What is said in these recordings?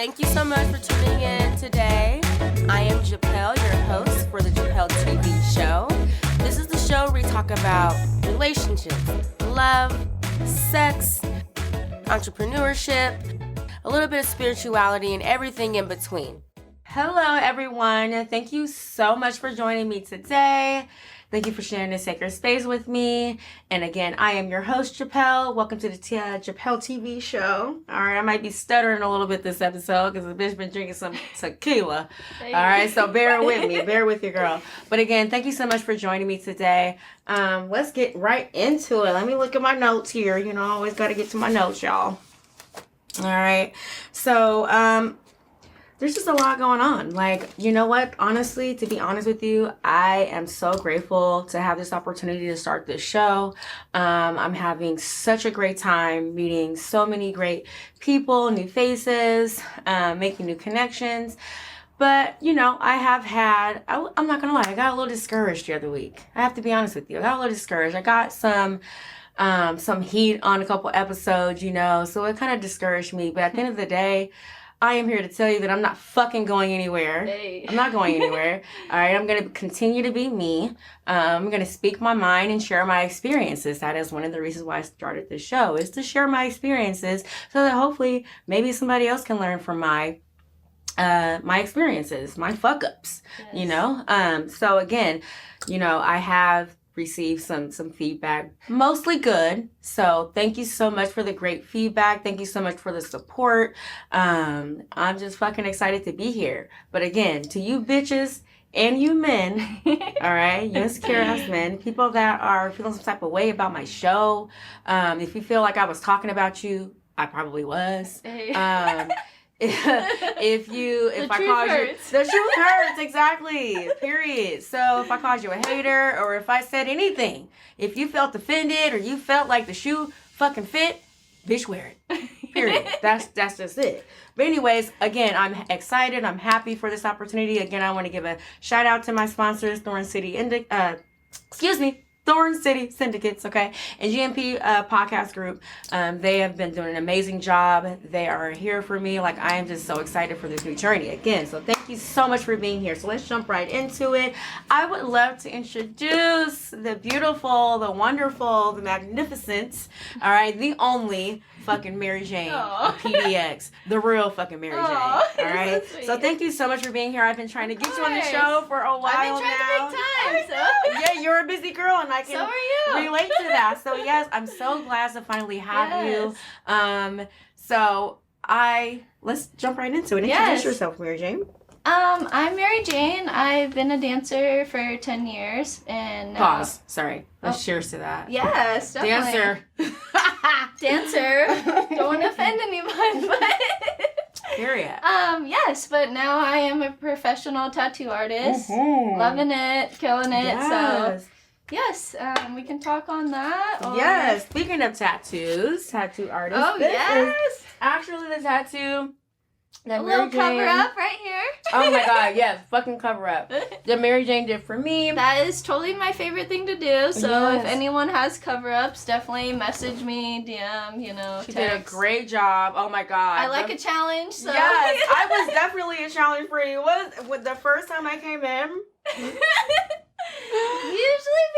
Thank you so much for tuning in today. I am Japelle, your host for the Japelle TV Show. This is the show where we talk about relationships, love, sex, entrepreneurship, a little bit of spirituality, and everything in between. Hello, everyone. Thank you so much for joining me today. Thank you for sharing this sacred space with me. And again, I am your host, Japelle. Welcome to the Japelle TV Show. All right, I might be stuttering a little bit this episode because the bitch been drinking some tequila. All right, so bear with me. Bear with your girl. But again, thank you so much for joining me today. Let's get right into it. Let me look at my notes here. You know, I always got to get to my notes, y'all. All right, so there's just a lot going on. Like, you know what? Honestly, to be honest with you, I am so grateful to have this opportunity to start this show. I'm having such a great time meeting so many great people, new faces, making new connections. But, you know, I have had, I'm not going to lie, I got a little discouraged the other week. I have to be honest with you. I got a little discouraged. I got some heat on a couple episodes, you know, so it kind of discouraged me. But at the end of the day, I am here to tell you that I'm not fucking going anywhere. Hey. I'm not going anywhere. All right, I'm going to continue to be me. I'm going to speak my mind and share my experiences. That is one of the reasons why I started this show, is to share my experiences so that hopefully maybe somebody else can learn from my experiences, my fuck ups, yes. You know? So again, you know, I have received some feedback, mostly good. So thank you so much for the great feedback. Thank you so much for the support. I'm just fucking excited to be here. But again, to you bitches and you men, all right, you insecure ass men, people that are feeling some type of way about my show, if you feel like I was talking about you, I probably was. Hey. If I called you, the truth hurts, exactly, period. So if I called you a hater or if I said anything, if you felt offended or you felt like the shoe fucking fit, bitch, wear it, period. That's just it. But anyways, again, I'm excited. I'm happy for this opportunity. Again, I want to give a shout out to my sponsors, Thorn City Syndicates, okay, and GMP podcast group. They have been doing an amazing job. They are here for me. Like, I am just so excited for this new journey again. So thank you so much for being here. So let's jump right into it. I would love to introduce the beautiful, the wonderful, the magnificent, all right, the only fucking Mary Jane, PDX, the real fucking Mary Jane. All right. So thank you so much for being here. I've been trying to get you on the show for a while now. I've been trying to make time. So. Yeah, you're a busy girl, and I can so are you. relate to that. So yes, I'm so glad to finally have you. So let's jump right into it. Introduce yourself, Mary Jane. I'm Mary Jane. I've been a dancer for 10 years, and pause. Sorry. Let's cheers to that. Yes, definitely. Dancer. Don't want to offend anyone, but period. Yes, but now I am a professional tattoo artist. Mm-hmm. Loving it, killing it. Yes. So yes, we can talk on that. Or... Yes. Speaking of tattoos, tattoo artist. Oh yes. Actually, the tattoo. A little cover up right here. Oh my god, yes, fucking cover up. That Mary Jane did for me. That is totally my favorite thing to do. So if anyone has cover ups, definitely message me, DM, you know, She text. did a great job. Oh my god. I like a challenge. So. Yes, I was definitely a challenge for you. With the first time I came in. Usually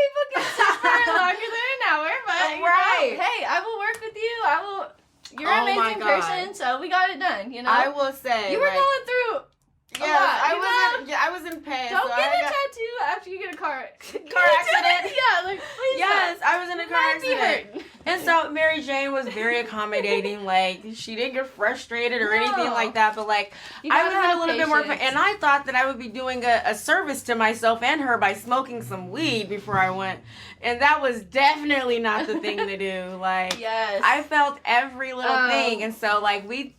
people can sit for longer than an hour, but right. You know, hey, I will work with you. You're an amazing person, so we got it done, you know? I will say. You were going through a lot, I was in pain. Don't get a tattoo after you get a car accident. Yeah, like, please yes, don't. I was in a car accident. And so Mary Jane was very accommodating. Like, she didn't get frustrated or anything like that. But, like, I was in a little bit more pain. And I thought that I would be doing a service to myself and her by smoking some weed before I went. And that was definitely not the thing to do. Like, yes. I felt every little thing. And so, like, we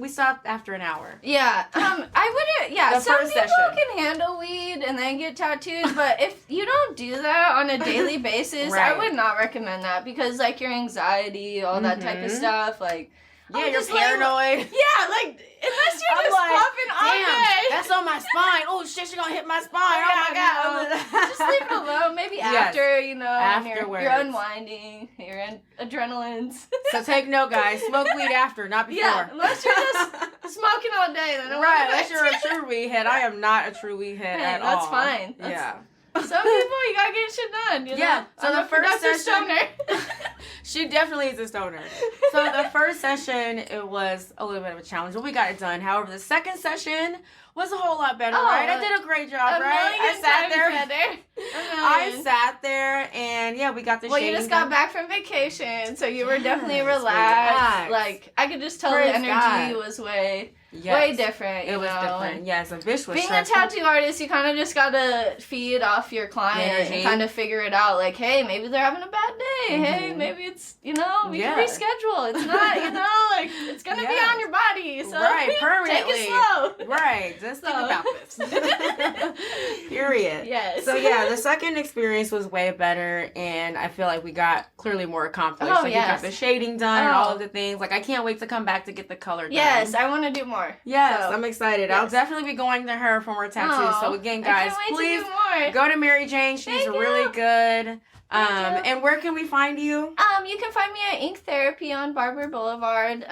stopped after an hour. Yeah. I wouldn't, yeah, some people session. can handle weed and then get tattoos, but if you don't do that on a daily basis, right. I would not recommend that because, like, your anxiety, all that type of stuff, like, Yeah, you're paranoid. Yeah, like, unless you're just popping all day. That's on my spine. Oh, shit, she's gonna hit my spine. Oh, my God. Just leave it alone. Maybe after, you know, afterwards. you're unwinding, your adrenaline's. So take note, guys. Smoke weed after, not before. Yeah, unless you're just smoking all day. Then right, unless you're a true weed head. I am not a true weed head at all. That's fine. Yeah. Some people, you gotta get shit done, you know? Yeah, so I'm the a first productive session, stoner. she definitely is a stoner. So the first session, it was a little bit of a challenge, but we got it done. However, the second session was a whole lot better, right? I did a great job, right? I sat there, and yeah, we got the shading. Well, you just got back from vacation, so you were definitely relaxed. Like, I could just tell the energy was way different. It was different. Yes, a bitch was being a tattoo artist, you kind of just gotta feed off your client and kind of figure it out. Like, hey, maybe they're having a bad day. Hey, maybe it's, you know, we can reschedule. It's not, you know, like, it's gonna be on your body. So permanently. Take it slow. Right. Just think about this. Period. Yes. So yeah, the second experience was way better, and I feel like we got clearly more accomplished. Oh, like we got the shading done and all of the things. Like I can't wait to come back to get the color done. Yes, I want to do more. Yes, so. I'm excited. I'll definitely be going to her for more tattoos. So again, guys, please go to Mary Jane. She's really good. And where can we find you? You can find me at Ink Therapy on Barber Boulevard,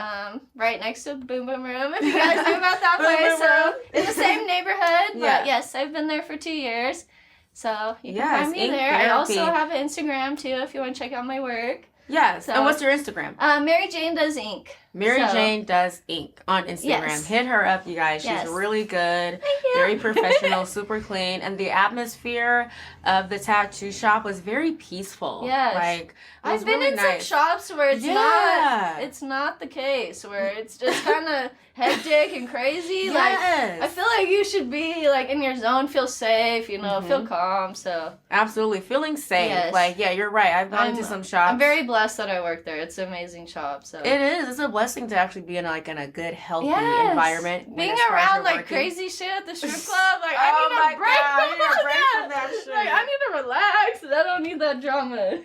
right next to Boom Boom Room, if you guys know about that place. So in the same neighborhood, but yes, I've been there for 2 years. So you can find me there. I also have an Instagram too if you want to check out my work. Yes. So, and what's your Instagram? Mary Jane Does Ink. Mary Jane Does Ink on Instagram. Yes. Hit her up, you guys. She's really good. Thank you. Very professional, super clean. And the atmosphere of the tattoo shop was very peaceful. Yes. Like, I've been in some shops where it's not the case, where it's just kind of hectic and crazy. Yes. Like, I feel like you should be, like, in your zone, feel safe, you know, feel calm, so. Absolutely. Feeling safe. Yes. Like, yeah, you're right. I've gone to some shops. I'm very blessed that I work there. It's an amazing shop, so. It is. It's a blessing to actually be in, like, in a good, healthy environment. Being around, like, crazy shit at the strip club, like, I need a break. I need a break from that shit. Like, I need to relax, and I don't need that drama.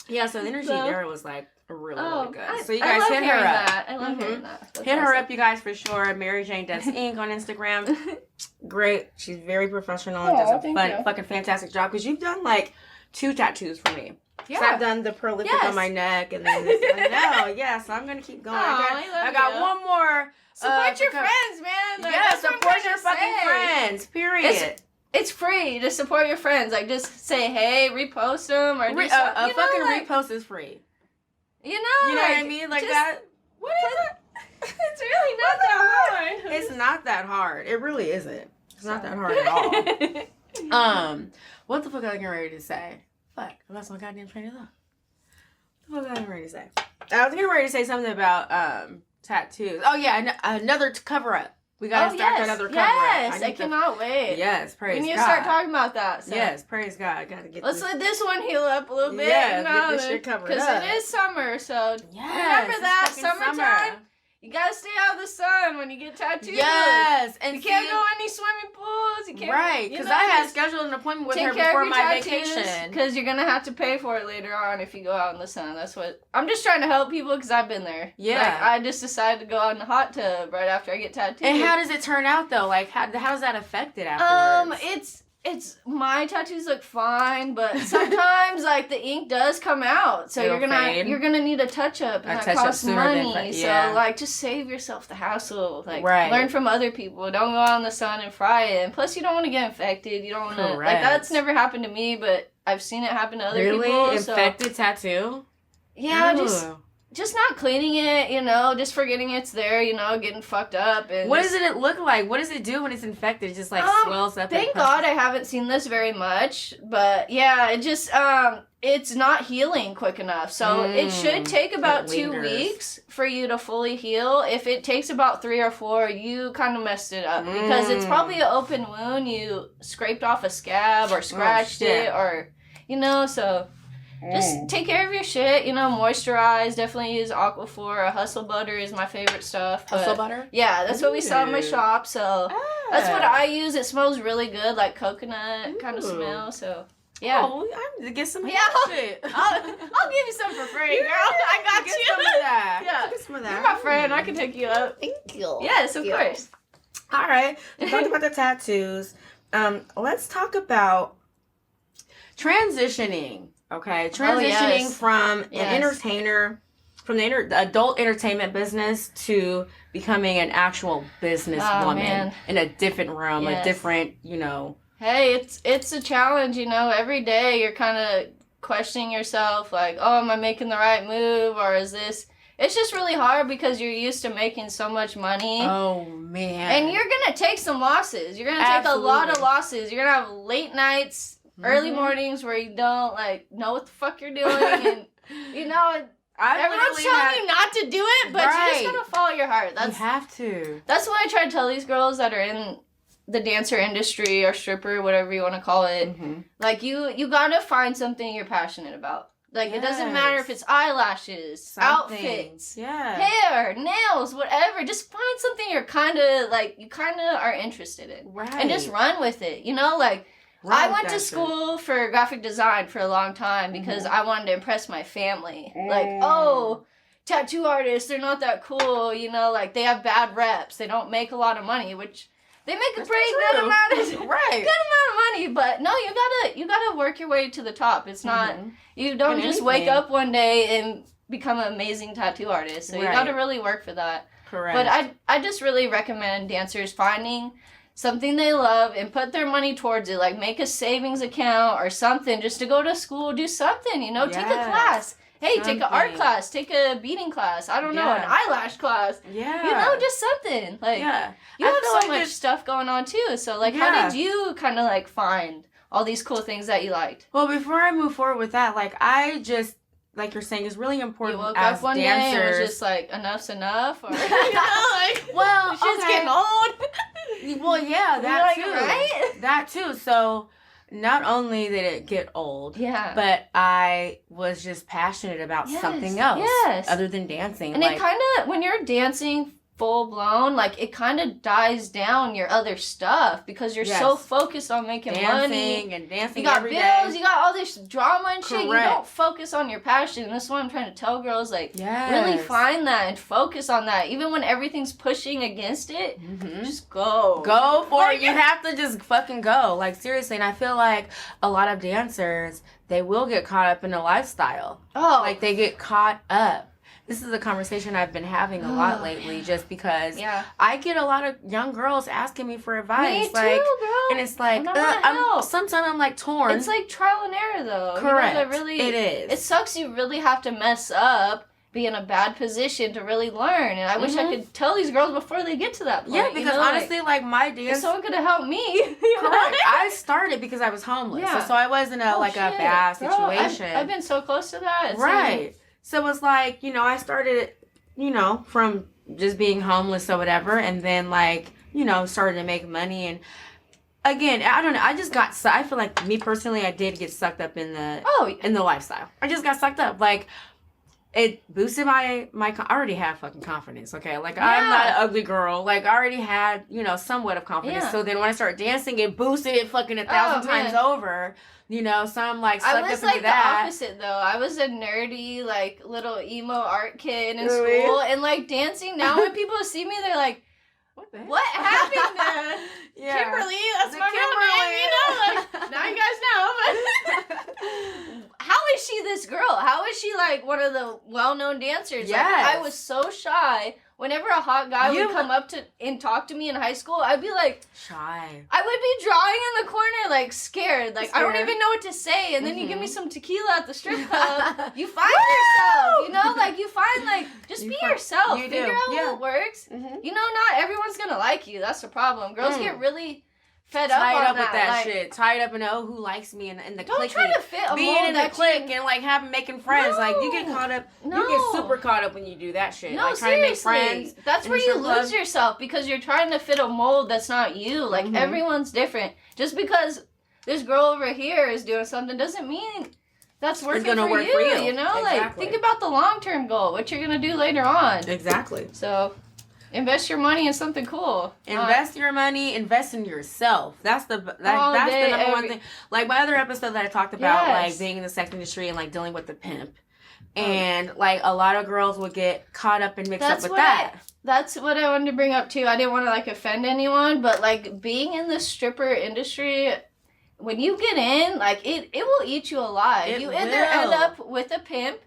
Yeah, so the energy there was, like, really good. So you guys hit her up. I love hearing that. Hit her up, you guys, for sure. Mary Jane Does Ink on Instagram. Great. She's very professional and does a fucking fantastic job. Because you've done, like, 2 tattoos for me. Yeah. So I've done the prolific on my neck and then this. So I'm going to keep going. I got one more. Support your friends, man. Like, support your fucking friends. Period. It's free to support your friends. Like, just say, hey, repost them or do something. A fucking repost is free. You know what I mean? Like that. What is it? It's really not that hard. It's not that hard. It really isn't. It's not that hard at all. What the fuck was I getting ready to say? Fuck, I lost my goddamn train of thought. What the fuck was I getting ready to say? I was getting ready to say something about tattoos. Oh yeah, another cover up. We gotta start another cover up. Yes, I cannot wait. Yes, praise God. We need to start talking about that. So. Yes, praise God. I gotta get. Let's let this one heal up a little bit. Yeah, get this shit covered up. Because it is summer, so remember that summertime. You gotta stay out of the sun when you get tattooed. Yes, and you can't go any swimming pools. You can't. Right, because I had scheduled an appointment with her before my vacation. Because you're gonna have to pay for it later on if you go out in the sun. That's what I'm just trying to help people because I've been there. Yeah, like, I just decided to go out in the hot tub right after I get tattooed. And how does it turn out though? Like how's that affected afterwards? It's my tattoos look fine, but sometimes like the ink does come out, so you're gonna need a touch up, and that costs money. So like, just save yourself the hassle. Like, learn from other people. Don't go out in the sun and fry it. And plus, you don't want to get infected. You don't want to like that's never happened to me, but I've seen it happen to other people. Really, infected tattoo? Yeah, just not cleaning it, you know, just forgetting it's there, you know, getting fucked up. And what does it look like? What does it do when it's infected? It just like swells up. Thank God I haven't seen this very much, but yeah, it just it's not healing quick enough. So it should take about 2 weeks for you to fully heal. If it takes about 3 or 4, you kind of messed it up because it's probably an open wound. You scraped off a scab or scratched it, or you know, so. Just take care of your shit, you know, moisturize, definitely use Aquaphor. Hustle butter is my favorite stuff. Hustle butter? Yeah, that's what we sell in my shop, so that's what I use. It smells really good, like coconut kind of smell, so yeah. Oh, I need to get some shit. I'll give you some for free, girl. I got you. Get some of that. Yeah. Get some of that. You're my friend. I can take you up. Thank you. Yes, of course. All right. We talked about the tattoos. Let's talk about transitioning. Okay, transitioning from an entertainer, from the adult entertainment business to becoming an actual businesswoman in a different realm, a different, Hey, it's a challenge, every day you're kind of questioning yourself, like, oh, am I making the right move, or is this... It's just really hard because you're used to making so much money. Oh, man. And you're going to take some losses. You're going to take a lot of losses. You're going to have late nights, early mornings where you don't, know what the fuck you're doing. And, everyone's telling you not to do it, but you just got to follow your heart. You have to. That's what I try to tell these girls that are in the dancer industry or stripper, whatever you want to call it. You got to find something you're passionate about. It doesn't matter if it's eyelashes, outfits, hair, nails, whatever. Just find something you kind of are interested in. Right. And just run with it. I went to school for graphic design for a long time because I wanted to impress my family. Tattoo artists, they're not that cool. They have bad reps. They don't make a lot of money, which... They make a pretty good amount of money, but no, you gotta work your way to the top. It's not you don't just wake up one day and become an amazing tattoo artist. So you gotta really work for that. Correct. But I just really recommend dancers finding something they love and put their money towards it. Like make a savings account or something just to go to school, do something. Take a class. Hey, take an art class, take a beading class, I don't know, an eyelash class. Yeah. Just something. You have so much stuff going on too. So, how did you kind of, find all these cool things that you liked? Well, before I move forward with that, I just, like you're saying, it's really important you woke as up one dancers. Day and was just enough's enough? Or, well, shit's getting old. Well, yeah, that too. Right? That too. So... Not only did it get old, but I was just passionate about something else other than dancing. And it kind of, when you're dancing full blown, it kind of dies down your other stuff because you're so focused on making money. And dancing you got every bills, day. You got all this drama and shit. You don't focus on your passion. And this is what I'm trying to tell girls, really find that and focus on that. Even when everything's pushing against it, just go. Go for it. You have to just fucking go. Seriously. And I feel like a lot of dancers, they will get caught up in a lifestyle. Oh. They get caught up. This is a conversation I've been having a lot lately just because I get a lot of young girls asking me for advice. Me too, girl. And it's sometimes I'm torn. It's trial and error though. Correct. It is. It sucks you really have to mess up, be in a bad position to really learn. And I wish I could tell these girls before they get to that point. Yeah, because honestly, my dance... If someone could have helped me. Correct. I started because I was homeless. Yeah. So I was in a bad situation. I've been so close to that. Right. So it's I started, from just being homeless or whatever, and then started to make money. And again, I don't know, I feel like me personally, I did get sucked up in the lifestyle. I just got sucked up. It boosted my I already have fucking confidence, okay? I'm not an ugly girl. I already had, somewhat of confidence. Yeah. So then when I started dancing, it boosted it fucking 1,000 times over. So I'm sucked up into that. I was the opposite though. I was a nerdy, little emo art kid in school. And dancing, now when people see me, they're like, what happened to Kimberly? That's my real name, now you guys know. But how is she this girl? How is she one of the well-known dancers? Yes. I was so shy. Whenever a hot guy would come up to and talk to me in high school, I'd be shy. I would be drawing in the corner scared. I don't even know what to say. And then you give me some tequila at the strip club. You find yourself, you find just be yourself. You figure out what works. Not everyone's gonna like you. That's the problem. Girls get really fed up tied on up with that shit. Tied up in who likes me and the don't clique. Don't try to fit a being mold in the clique and making friends. No. You get caught up. No. You get super caught up when you do that shit. No, trying to make friends. That's where you lose yourself because you're trying to fit a mold that's not you. Everyone's different. Just because this girl over here is doing something doesn't mean that's working for you. Exactly. Think about the long-term goal, what you're going to do later on. Exactly. So... invest your money in something cool. Invest your money. Invest in yourself. That's the number one thing. My other episode that I talked about, being in the sex industry and dealing with the pimp. And like a lot of girls would get caught up and mixed up with that. That's what I wanted to bring up too. I didn't want to like offend anyone, but like being in the stripper industry, when you get in, like it will eat you alive. You either end up with a pimp,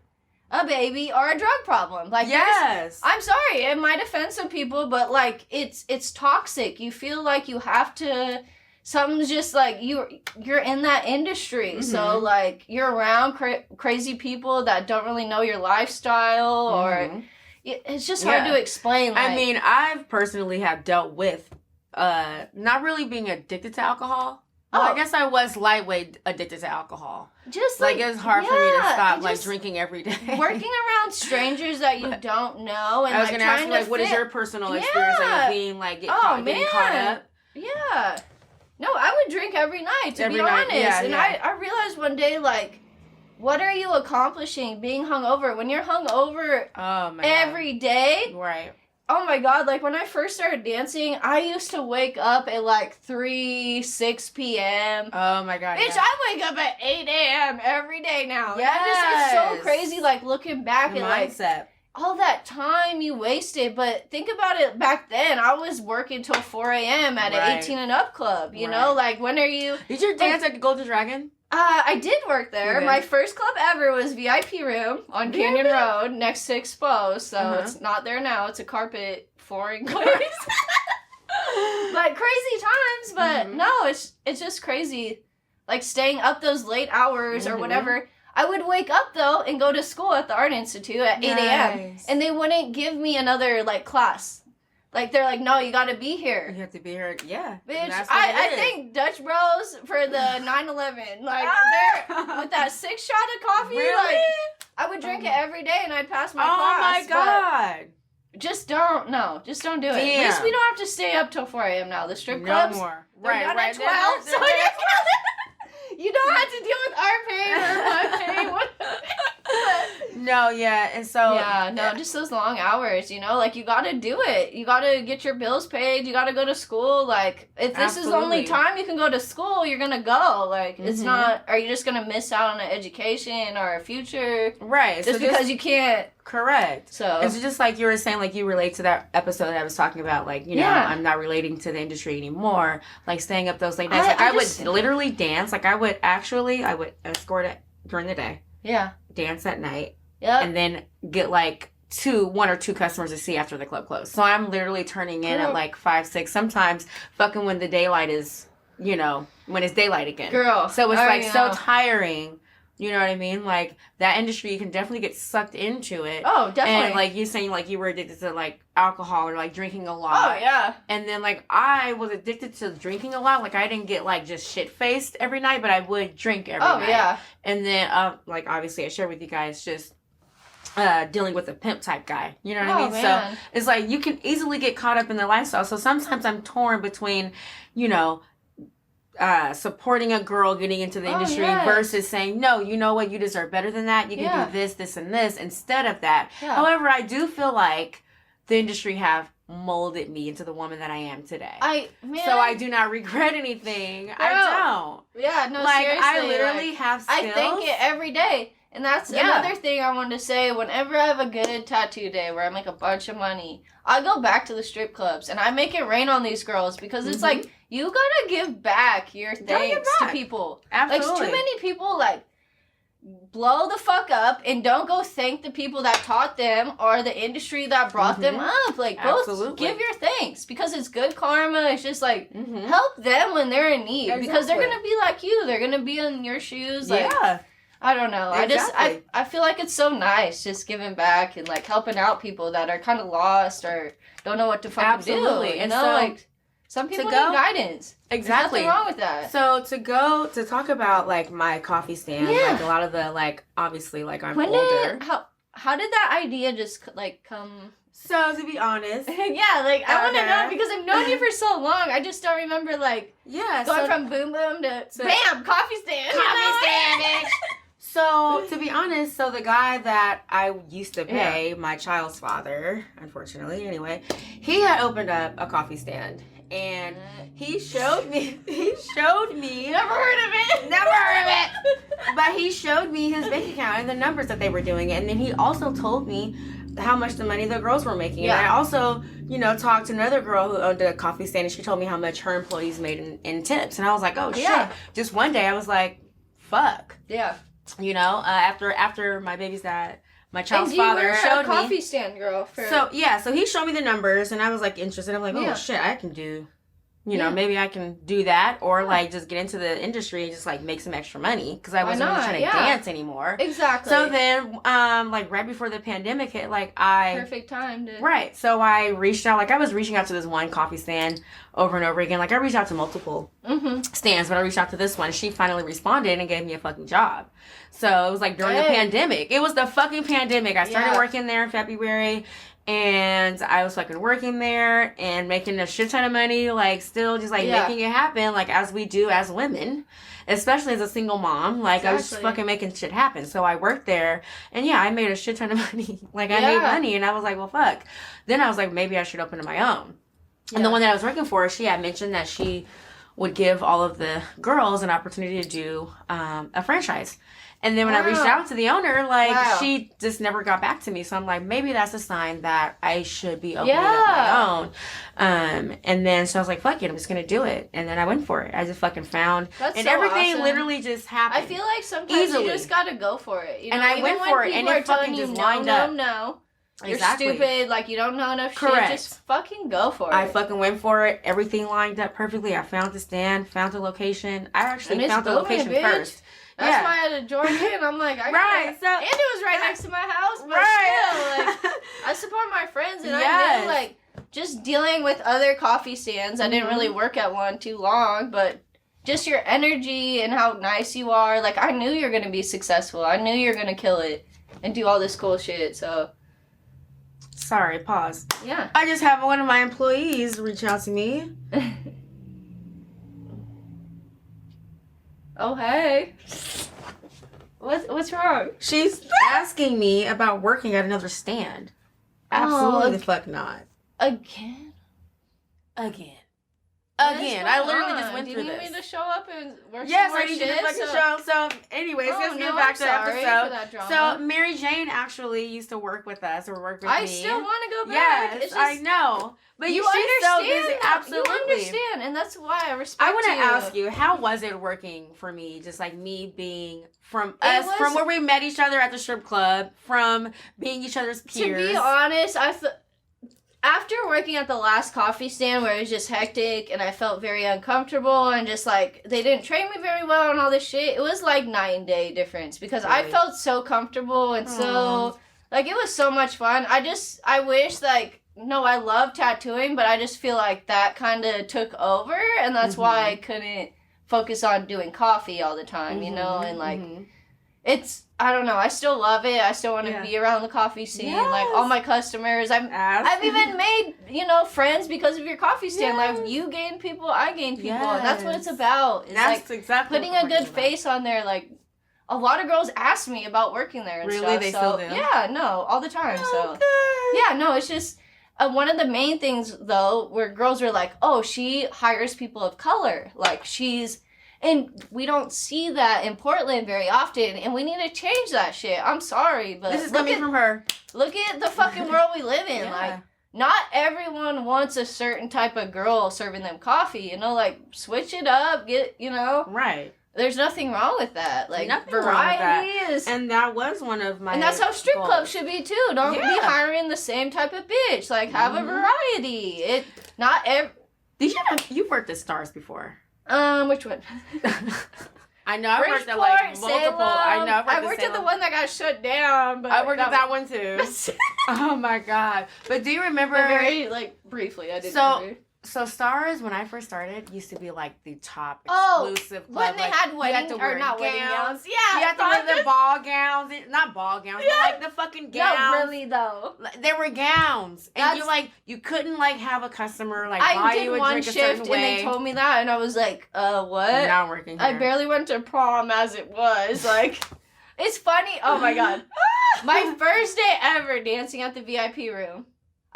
a baby, or a drug problem. Like yes, I'm sorry, it might offend some people, but like it's toxic. You feel like you have to. Something's just like you're in that industry, so like you're around crazy people that don't really know your lifestyle, or it's just hard to explain. Like, I mean, I've personally have dealt with not really being addicted to alcohol. Well, I guess I was lightweight addicted to alcohol. Just like it's hard for me to stop like drinking every day. Working around strangers that you don't know, and I was gonna ask you, like, what is your personal experience like being like getting caught up? Yeah. No, I would drink every night, to be honest. And I realized one day, like, what are you accomplishing being hungover? When you're hungover every day. Right. Oh my God, like when I first started dancing, I used to wake up at like 6 p.m. Oh my God. Bitch, I wake up at 8 a.m. every day now. Yes. It's so crazy, like looking back at mindset. Like, all that time you wasted, but think about it back then. I was working till 4 a.m. at an 18 and up club, you know? Like, when are you... Did you dance at the Golden Dragon? I did work there. My first club ever was VIP Room on Canyon Road next to Expo, so it's not there now. It's a carpet flooring place. But crazy times, but no, it's just crazy. Like, staying up those late hours or whatever... I would wake up, though, and go to school at the Art Institute at 8 a.m. And they wouldn't give me another, like, class. Like, they're like, no, you gotta be here. You have to be here, yeah. Bitch, I think Dutch Bros for the 9/11, like, they're, with that 6 shot of coffee, like, I would drink it every day and I'd pass my class. Oh, my God. Just don't do it. At least we don't have to stay up till 4 a.m. now. The strip clubs, no more. Right, at 12, so you don't have to deal with our pain or my pain. No, yeah, and so... Yeah, no, just those long hours, you know? Like, you gotta do it. You gotta get your bills paid. You gotta go to school. Like, if this is the only time you can go to school, you're gonna go. Like, it's not... Are you just gonna miss out on an education or a future? Right. Just because you can't... Correct. So it's just like you were saying, like you relate to that episode that I was talking about, like, you know, I'm not relating to the industry anymore. Like staying up those late nights. Like I would literally dance. Like I would escort it during the day. Yeah. Dance at night. Yeah. And then get like 1 or 2 customers to see after the club closed. So I'm literally turning in at like 5, 6, sometimes fucking when the daylight is, you know, when it's daylight again. Girl. So it's like so tiring. You know what I mean? Like, that industry, you can definitely get sucked into it. Oh, definitely. And, like, you saying, like, you were addicted to, like, alcohol or, like, drinking a lot. Oh, yeah. And then, like, I was addicted to drinking a lot. Like, I didn't get, like, just shit-faced every night, but I would drink every night. Oh, yeah. And then, like, obviously, I shared with you guys just dealing with a pimp-type guy. You know what I mean? Man. So, it's like, you can easily get caught up in the lifestyle. So, sometimes I'm torn between, you know... supporting a girl getting into the industry versus saying, no, you know what, you deserve better than that. You can do this, and this instead of that. Yeah. However, I do feel like the industry have molded me into the woman that I am today. So I do not regret anything. Girl. I don't. Yeah, no, like, seriously. I literally have skills. I think it every day. And that's another thing I wanted to say. Whenever I have a good tattoo day where I make a bunch of money, I go back to the strip clubs and I make it rain on these girls because it's like, you gotta give back your thanks to people. Absolutely. Like, too many people, like, blow the fuck up and don't go thank the people that taught them or the industry that brought them up. Like, both give your thanks because it's good karma. It's just like, help them when they're in need because they're gonna be like you. They're gonna be in your shoes. Like, I don't know. Exactly. I feel like it's so nice just giving back and like helping out people that are kind of lost or don't know what to fucking do. You know, so, like some people need guidance. Exactly. There's nothing wrong with that. So to talk about like my coffee stand, like a lot of the like obviously like I'm older. How did that idea just like come? So to be honest, like I want to know because I've known you for so long. I just don't remember like going from boom boom to bam coffee stand. Coffee stand, bitch. So, to be honest, the guy that I used to pay, my child's father, unfortunately, anyway, he had opened up a coffee stand. and he showed me. Never heard of it. Never heard of it. But he showed me his bank account and the numbers that they were doing, and then he also told me how much the money the girls were making. Yeah. And I also, talked to another girl who owned a coffee stand, and she told me how much her employees made in tips. And I was like, oh shit. Just one day I was like, fuck. Yeah. After my baby's dad, my child's father showed me. Coffee stand girl. So he showed me the numbers, and I was like interested. I'm like, oh shit, I can do. Maybe I can do that, or like just get into the industry and just like make some extra money, because I wasn't really trying to dance anymore. Exactly. So then, like right before the pandemic hit, perfect time to. Right. So I reached out. Like I was reaching out to this one coffee stand over and over again. Like I reached out to multiple stands, but I reached out to this one. She finally responded and gave me a fucking job. So it was like during the pandemic. It was the fucking pandemic. I started working there in February. And I was fucking working there and making a shit ton of money, like still just like making it happen, like as we do as women, especially as a single mom. Like I was just fucking making shit happen. So I worked there, and I made a shit ton of money. Like I made money, and I was like, well, fuck. Then I was like, maybe I should open my own. And the one that I was working for, she had mentioned that she would give all of the girls an opportunity to do a franchise. And then when I reached out to the owner, she just never got back to me. So I'm like, maybe that's a sign that I should be opening up my own. And then so I was like, fuck it, I'm just going to do it. And then I went for it. I just fucking found. That's and so everything awesome. Literally just happened. I feel like sometimes you just got to go for it. And I went for it, and it fucking just lined up. No. You're Exactly. stupid, like you don't know enough Correct. shit. Just fucking go for it. I fucking went for it. Everything lined up perfectly. I found the stand, found the location. I actually found the location first. That's why I had to join in. I'm like, and it was right next to my house, but still, like, I support my friends, and I knew, like, just dealing with other coffee stands. I didn't really work at one too long, but just your energy and how nice you are. Like, I knew you were gonna be successful. I knew you were gonna kill it and do all this cool shit. So. Sorry, pause. Yeah. I just had one of my employees reach out to me. Oh, hey. What's wrong? She's asking me about working at another stand. Absolutely the fuck not. Again. I literally just went through this. Do you need me to show up and work Yes, some more I need you to shit? fucking show. So, anyways, let's get back to the episode. So, Mary Jane actually used to work with us, or work with me. I still want to go back. Yes, I know. But you she's so understand busy. that. Absolutely. You understand, and that's why I respect I want you. to ask you, how was it working for me? Just like me being from where we met each other at the strip club, from being each other's peers. To be honest, after working at the last coffee stand where it was just hectic and I felt very uncomfortable and just like they didn't train me very well and all this shit, it was like night and day difference because I felt so comfortable and so like it was so much fun. I wish like I love tattooing, but I just feel like that kind of took over, and that's why I couldn't focus on doing coffee all the time, you know, and like it's, I don't know, I still love it. I still want to be around the coffee scene. Yes. Like all my customers, I've even made, friends because of your coffee stand. Yes. Like you gain people, I gain people. Yes. And that's what it's about. It's that's like exactly putting a good face on there. Like a lot of girls ask me about working there and stuff. They still do? Yeah, no, all the time. So yeah, no, it's just one of the main things though, where girls are like, oh, she hires people of color. Like and we don't see that in Portland very often, and we need to change that shit. I'm sorry, but this is coming from her. Look at the fucking world we live in. Like, not everyone wants a certain type of girl serving them coffee. Like, switch it up. Get, Right. There's nothing wrong with that. Like, nothing variety is. And that was one of my. And that's how strip clubs should be too. Don't be hiring the same type of bitch. Like, have a variety. You've worked at Stars before. Which one? I know. I worked at like multiple. Salem. I worked at the one that got shut down. But I worked at that one too. Oh my god! But do you remember? Very briefly. I didn't remember. So Stars, when I first started, used to be like the top exclusive club. When they had wedding gowns. Yeah, you had to wear the ball gowns, not ball gowns, but like the fucking gowns. No, really though. They were gowns, and you couldn't have a customer buy you a drink a certain way. And they told me that, and I was like, what? I'm not working here. I barely went to prom as it was. Like, it's funny. Oh my god, my first day ever dancing at the VIP room.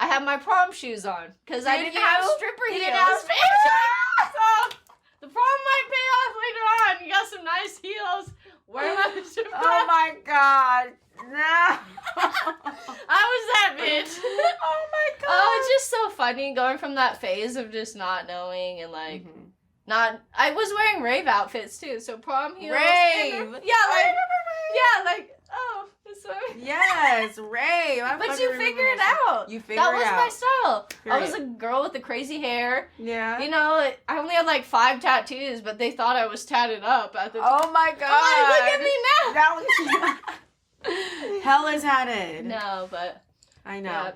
I had my prom shoes on because I didn't have stripper heels. Didn't have So the prom might pay off later on. You got some nice heels. Wear my stripper. Oh my god. No. I was that bitch. Oh my god. Oh, it's just so funny going from that phase of just not knowing and like not. I was wearing rave outfits too, so prom heels. Rave. Like oh, that's so. Yes, rave. But you figure it out. You figure that it was out. my style. Period. I was a girl with the crazy hair. Yeah. You know, I only had like 5 tattoos, but they thought I was tatted up at the time. Oh my god. I'm like, look at me now. That was hell is hatted. No, but I know. yeah.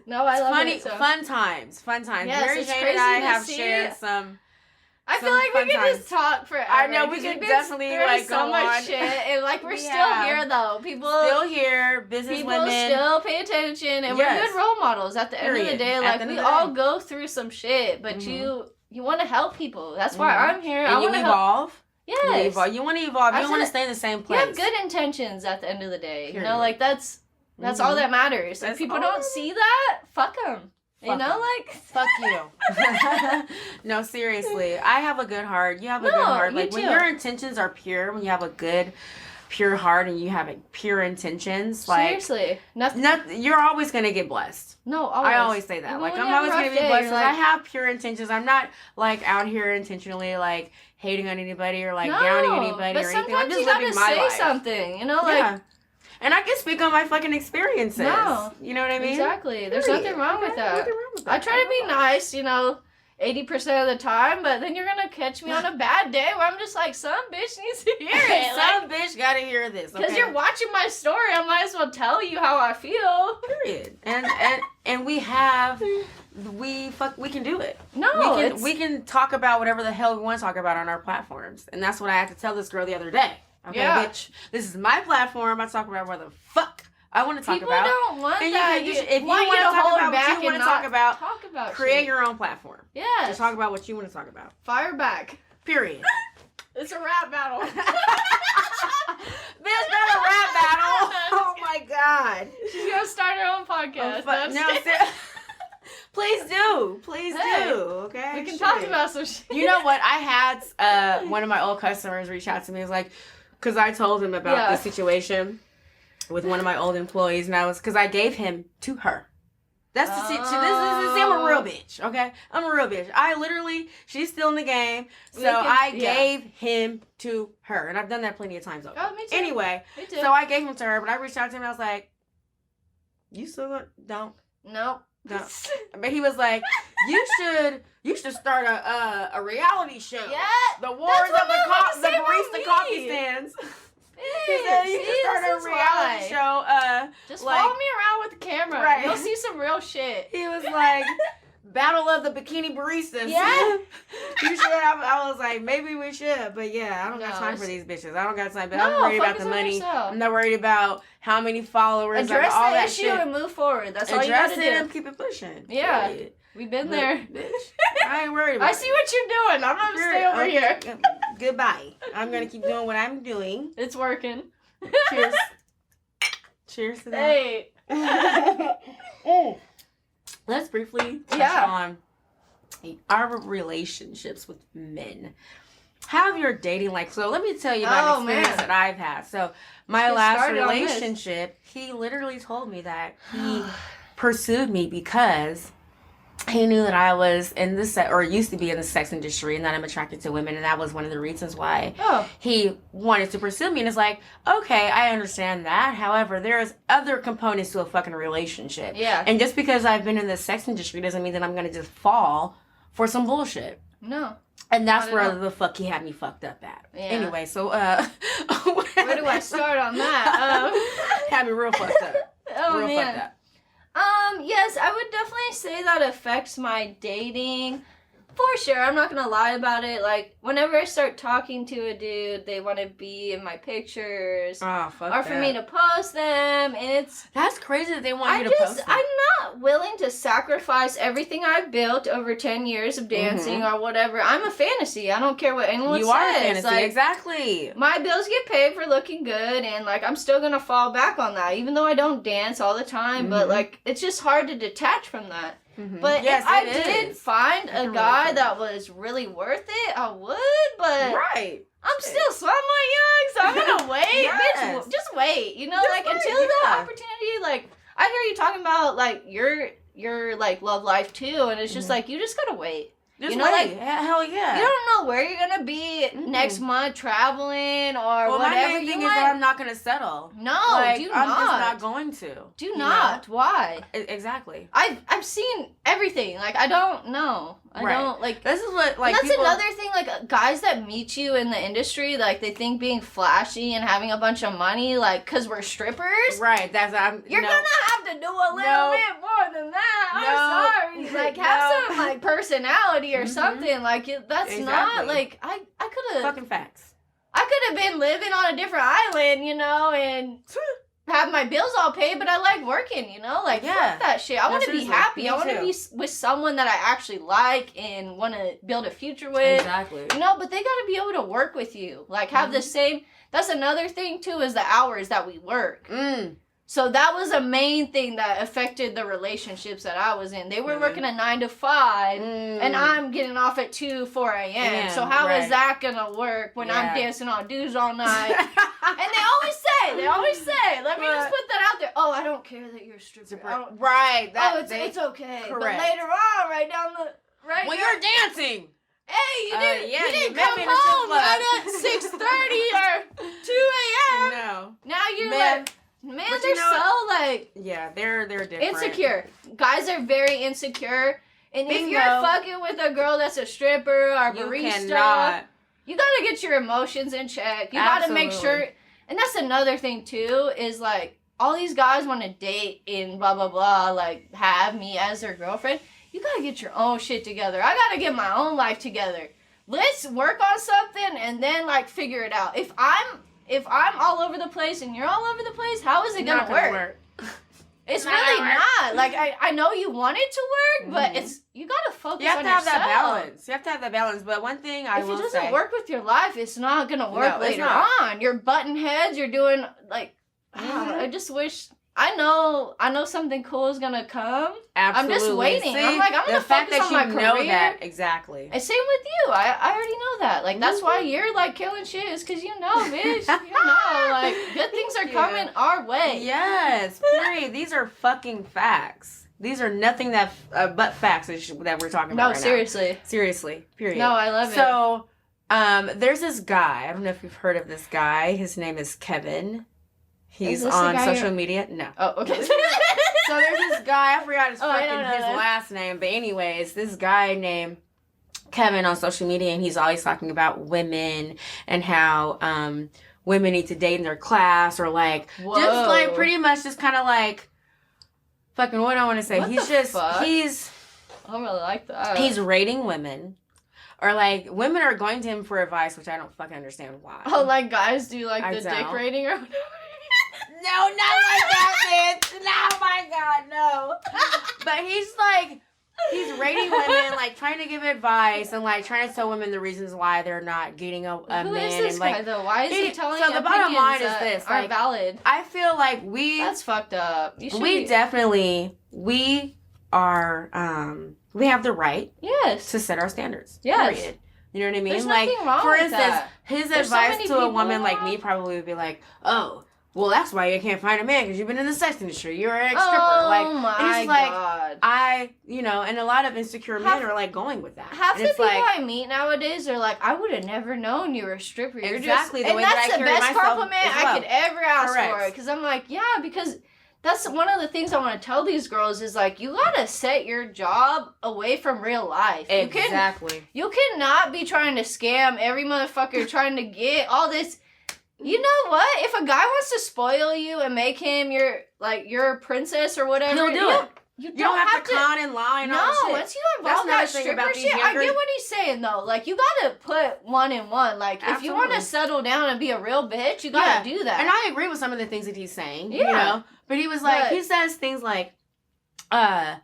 No, I love Funny, it. So. fun times. Yes, Mary it's Jane crazy and I to have see shared it. some. I feel some like we fun could times. just talk forever. I know, we 'cause could we've been definitely, through like, so go much on. shit, and like we're We still have. here though. People Still here, business people women. still pay attention, and Yes. we're good role models. At the end of Period. the day, At like the end we of the all day. go through some shit, but you want to help people. That's why Mhm. I'm here. And I you want to help. evolve. Yes. You evolve. You want to evolve. You don't want to stay in the same You place. have good intentions at the end of the day. Period. You know, like that's all that matters. That's If people all don't that see that, fuck them. You Fuck know, 'em. like Fuck you. No, seriously. I have a good heart. You have a No, good heart. you Like when too. your intentions are pure, when you have a good, pure heart and you have pure intentions, like seriously, nothing. you're always gonna get blessed. No, always. I always say that. Even Like when I'm you have a always rough gonna be day, blessed you're because I like- have pure intentions. I'm not like out here intentionally like hating on anybody or like No, downing anybody but or anything. I'm sometimes just you gotta living my say life. something. You know, like Yeah. And I can speak on my fucking experiences. No. You know what I mean? exactly. There's Period. nothing wrong with Okay, that. nothing wrong with I that. try to be nice, you know, 80% of the time, but then you're gonna catch me on a bad day where I'm just like, some bitch needs to hear it. Some bitch gotta hear this. Because okay? you're watching my story, I might as well tell you how I feel. Period. And we can do it. No, we can talk about whatever the hell we want to talk about on our platforms. And that's what I had to tell this girl the other day. Okay, Yeah. bitch. This is my platform. I talk about whatever the fuck I want to talk people about. don't want And that. if you want want to talk hold about back what you want and to talk not about, talk about create shit. your own platform. Yes. Just talk about what you want to talk about. Fire back. Period. It's a rap battle. Bitch, not a rap battle. Oh my god. She's gonna start her own podcast. Oh, no, please do. Please Hey, do. Okay. we can Shit. talk about some shit. You know what? I had one of my old customers reach out to me. It was like, because I told him about the situation with one of my old employees, and because I gave him to her. That's the situation. I'm a real bitch, okay? I'm a real bitch. She's still in the game, so I gave him to her, and I've done that plenty of times over. Oh, me too. Anyway, Me too. so I gave him to her, but I reached out to him, and I was like, you still don't. Nope. But he was like, you should start a reality show. Yeah. The Wars of the Barista Coffee Stands. Stands. He said you should start a reality show. Just like, follow me around with the camera. Right. You'll see some real shit. He was like, Battle of the Bikini Baristas. Yeah. You should have. I was like, maybe we should, but yeah, I don't got time for these bitches. I don't got time. But I'm worried about the money. I'm not worried about how many followers. Address all the that issue shit. and move forward. That's all you Address gotta it do. and keep it pushing. Yeah. Period. We've been there. Bitch. I ain't worried about I see what you're doing. I'm gonna stay over here. Goodbye. I'm gonna keep doing what I'm doing. It's working. Cheers. Cheers to that. Hey. Let's briefly touch on our relationships with men. How have your dating like? So let me tell you about an experience that I've had. So my last relationship, he literally told me that he pursued me because he knew that I was in the or used to be in the sex industry and that I'm attracted to women, and that was one of the reasons why he wanted to pursue me. And it's like, okay, I understand that. However, there's other components to a fucking relationship. Yeah. And just because I've been in the sex industry doesn't mean that I'm gonna just fall for some bullshit. No. And that's where the fuck he had me fucked up at. Yeah. Anyway, so where do I start on that? Had me real fucked up. Oh man. Fucked up. Yes, I would definitely say that affects my dating. For sure, I'm not gonna lie about it. Like, whenever I start talking to a dude, they want to be in my pictures. Oh, fuck or for me to post them, and it's... That's crazy that they want you to post them. I'm not willing to sacrifice everything I've built over 10 years of dancing or whatever. I'm a fantasy. I don't care what anyone says. You are a fantasy, like, exactly. My bills get paid for looking good, and, like, I'm still gonna fall back on that, even though I don't dance all the time, but, like, it's just hard to detach from that. But yes, if I did find a guy that was really worth it, I would, but I'm still somewhat young, so I'm gonna wait. Bitch, just wait, you know, just like, until the opportunity, like, I hear you talking about, like, your like, love life, too, and it's just, like, you just gotta wait. Just you know, wait. like, hell yeah. You don't know where you're gonna be next month traveling or whatever. My main thing is that I'm not gonna settle. No, like, do not. I'm just not going to. Do not. Know? Why? Exactly. I've seen everything. Like, I don't know. I don't, like... This is what, like, that's another thing, like, guys that meet you in the industry, like, they think being flashy and having a bunch of money, like, because we're strippers. Right, that's... You're gonna have to do a little bit more than that. I'm sorry. Like, have some, like, personality or something. Like, that's not, like, I could have... Fucking facts. I could have been living on a different island, you know, and... have my bills all paid, but I like working, you know? Like, fuck that shit. I want to be happy. I want to be with someone that I actually like and want to build a future with. Exactly. You know, but they got to be able to work with you. Like, have the same... That's another thing, too, is the hours that we work. So that was a main thing that affected the relationships that I was in. They were working a 9 to 5, and I'm getting off at 2, 4 a.m. So how is that going to work when I'm dancing on dudes all night? And they always say, let me just put that out there. Oh, I don't care that you're a stripper. It's okay. Correct. But later on, right down the... When you're dancing. Hey, you didn't come home right at 6:30 or 2 a.m. No. Now you're like... Man, they're so, like... Yeah, they're different. Insecure. Guys are very insecure. And if you're fucking with a girl that's a stripper or barista... You gotta get your emotions in check. You gotta make sure... And that's another thing, too, is, like, all these guys want to date and blah, blah, blah, like, have me as their girlfriend. You gotta get your own shit together. I gotta get my own life together. Let's work on something and then, like, figure it out. If I'm all over the place and you're all over the place, how is it gonna work? It's really not. Like, I know you want it to work, but you gotta focus on yourself. You have to have that balance. You have to have that balance. But one thing I will say... If it doesn't work with your life, it's not gonna work later on. You're butting heads, you're doing, like... I just wish... I know something cool is gonna come. Absolutely. I'm just waiting. See, I'm gonna focus on my career. The fact that you know that, exactly. And same with you. I already know that. Like, that's why you're, like, killing shit, is because you know, bitch. You know, like, good things are coming our way. Yes, period. These are fucking facts. These are nothing but facts that we're talking about right seriously. now. Seriously. Period. No, I love it. So, there's this guy. I don't know if you've heard of this guy. His name is Kevin. He's on social media. No. Oh, okay. So there's this guy. I forgot his last name. But anyways, this guy named Kevin on social media, and he's always talking about women and how women need to date in their class, or like just like pretty much just kind of like fucking what I want to say. He's I don't really like that. He's rating women. Or, like, women are going to him for advice, which I don't fucking understand why. Oh, like guys do, like, the dick rating or whatever? No, not like that, bitch. No, my God, no. But he's rating women, like, trying to give advice and, like, trying to tell women the reasons why they're not getting a man. Who is this guy, though? Why is he telling So the bottom line is this. Aren't valid? I feel like That's fucked up. We are, we have the right to set our standards. Yes. Period. You know what I mean? There's like, nothing wrong for with instance, that. His advice to a woman like me probably would be like, oh, well, that's why you can't find a man, because you've been in the sex industry. You're an ex-stripper. Oh, my God. And a lot of insecure men are, like, going with that. Half the people I meet nowadays are like, I would have never known you were a stripper. You're exactly. And that's the best compliment I could ever ask for. Because I'm like, yeah, because... That's one of the things I want to tell these girls is, like, you gotta set your job away from real life. Exactly. You cannot be trying to scam every motherfucker trying to get all this. You know what? If a guy wants to spoil you and make him your princess or whatever, he'll do it. You don't have to con and lie and all that shit. Once you involve that stripper shit, I get what he's saying, though. Like, you gotta put one in one. Like, if you want to settle down and be a real bitch, you gotta do that. And I agree with some of the things that he's saying, you know? But he was like, he says things like, a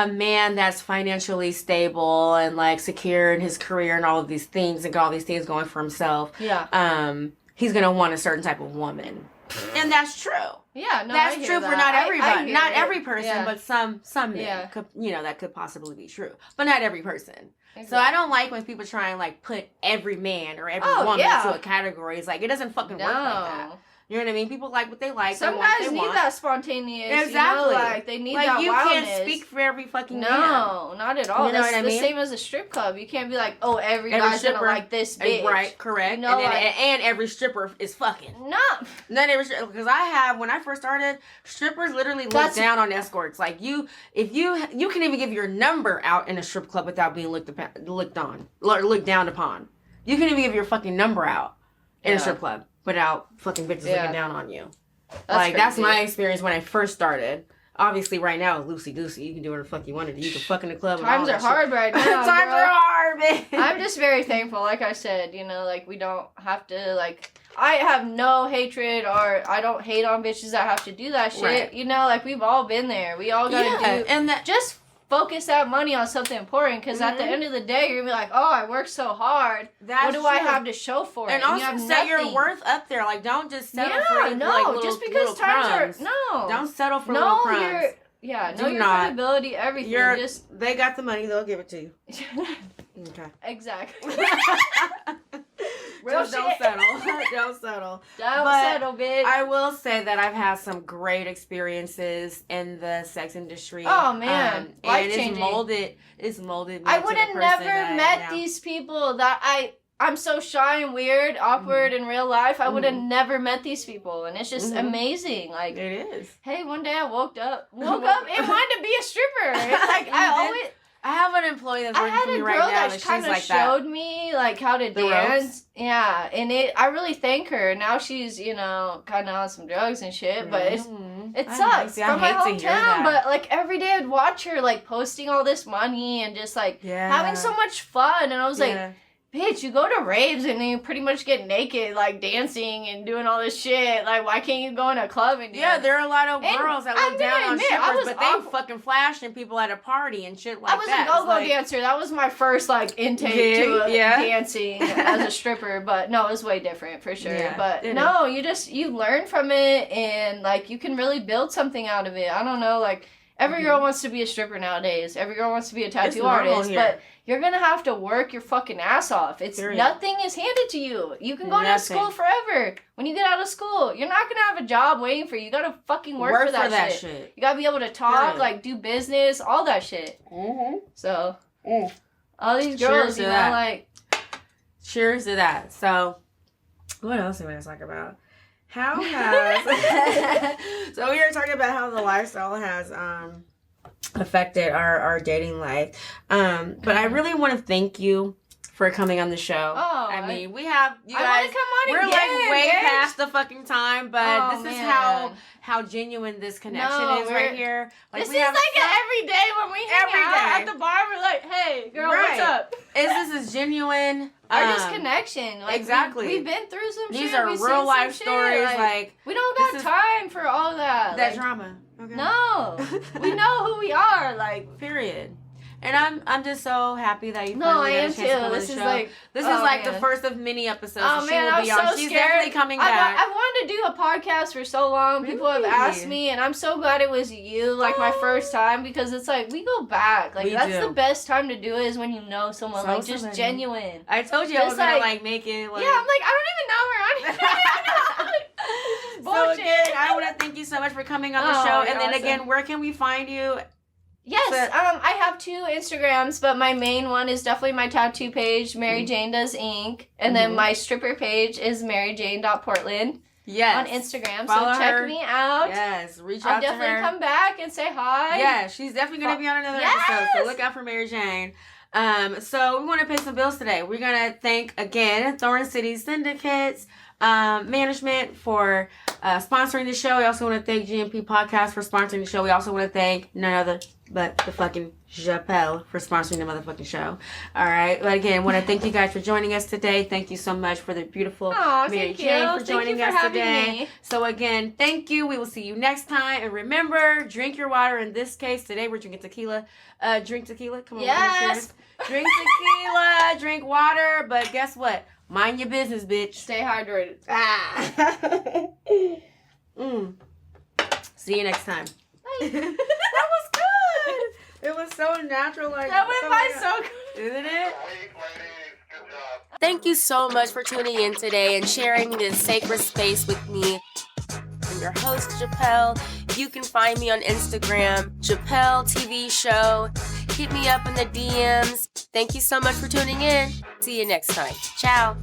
man that's financially stable and, like, secure in his career and all of these things and got all these things going for himself. Yeah. He's gonna want a certain type of woman. And that's true. Yeah, no, that's true for not everybody, not every person, but some men could, that could possibly be true, but not every person. Exactly. So I don't like when people try and like put every man or every woman into a category. It's like it doesn't fucking work like that. You know what I mean? People like what they like. Some guys need that spontaneous. Exactly. Like they need that you wildness. Can't speak for every fucking man. No, not at all. You know what I mean? The same as a strip club. You can't be like, oh, every guy's gonna like this bitch. Right, correct. And every stripper is fucking. No. Not every stripper. Because when I first started, strippers literally look down on escorts. Like you can even give your number out in a strip club without being looked down upon. You can even give your fucking number out in a strip club without fucking bitches looking down on you. That's my experience when I first started. Obviously, right now, loosey-goosey. You can do whatever the fuck you want to do. You can fuck in the club. Times are hard right now, Times are hard, man. I'm just very thankful. Like I said, like, we don't have to, like... I have no hatred or I don't hate on bitches that have to do that shit. Right. Like, we've all been there. We all gotta do... And just focus that money on something important, because at the end of the day, you're gonna be like, oh, I worked so hard. What do I have to show for it? And also you set your worth up there. Like, don't just settle for little, just because little times crumbs. Don't settle for little crumbs. Know your credibility, everything. They got the money, they'll give it to you. Okay. Exactly. Just don't settle. Don't settle. Don't settle, bitch. I will say that I've had some great experiences in the sex industry. Oh man, life-changing. And it's molded me. I would have never met these people that I'm so shy and weird, awkward in real life. I would have never met these people, and it's just amazing. Like, it is. Hey, one day I woke up and wanted to be a stripper. Like, I have an employee that's working for me right now, and she's like that. I had a girl that kind of showed me, like, how to dance. Ropes? Yeah, and I really thank her. Now she's, kind of on some drugs and shit, but it sucks. From my hometown, but, like, every day I'd watch her, like, posting all this money and just, like, having so much fun, and I was like... Bitch, you go to raves and then you pretty much get naked, like, dancing and doing all this shit. Like, why can't you go in a club and do that? There are a lot of girls that look down on strippers, but they fucking flashing people at a party and shit like that. I was a go-go dancer. That was my first, like, intake to dancing as a stripper. But, no, it was way different, for sure. Yeah, but, no, you learn from it, and, like, you can really build something out of it. I don't know, like... Every girl wants to be a stripper nowadays. Every girl wants to be a tattoo artist. But you're going to have to work your fucking ass off. Nothing is handed to you. You can go to school forever. When you get out of school, you're not going to have a job waiting for you. You got to fucking work for that shit. You got to be able to talk, like, do business, all that shit. So, all these girls, like... Cheers to that. So, what else am I going to talk about? How has... So we were talking about how the lifestyle has affected our dating life. But I really want to thank you for coming on the show. Oh, I mean, we have you guys. I want to come on we're again, like way past the fucking time, but this is how genuine this connection is right here. Like, this is like every day when we hang out at the bar. We're like, hey, girl, what's up? This is genuine. Just connection. Like, exactly. We've been through some shit. These are real life stories. Like, we don't got time for all that. That drama. Okay. No, we know who we are. Like, period. And I'm just so happy that you finally got a chance to come on the show. This is like the first of many episodes. Oh man, I was so She's scared. Definitely coming back. I wanted to do a podcast for so long. Really? People have asked me, and I'm so glad it was you. Like my first time, because it's like we go back. Like that's the best time to do it is when you know someone, like just genuine. I told you I was gonna like make it. Like, yeah, I'm like I don't even know her on here. So again, I want to thank you so much for coming on the show. And then again, where can we find you? Yes, I have 2 Instagrams, but my main one is definitely my tattoo page, Mary Jane Does Ink. And then my stripper page is maryjane.portland. Yes. On Instagram. So check me out. Yes, reach out to her. I'll definitely come back and say hi. Yeah, she's definitely going to be on another episode, so look out for Mary Jane. So we want to pay some bills today. We're going to thank, again, Thorn City Syndicates. Management for sponsoring the show. We also want to thank GMP Podcast for sponsoring the show. We also want to thank none other but the fucking Japelle for sponsoring the motherfucking show. All right. But again, want to thank you guys for joining us today. Thank you so much for the beautiful Mary Jane for joining us today. So again, thank you. We will see you next time. And remember, drink your water. In this case, today we're drinking tequila. Drink tequila. Come on. Yes. Drink tequila. Drink water. But guess what? Mind your business, bitch. Stay hydrated. See you next time. Bye. That was good. It was so natural. Like That went by so good. Isn't it? Thank you so much for tuning in today and sharing this sacred space with me. I'm your host, Japelle. You can find me on Instagram, Japelle TV Show. Hit me up in the DMs. Thank you so much for tuning in. See you next time. Ciao.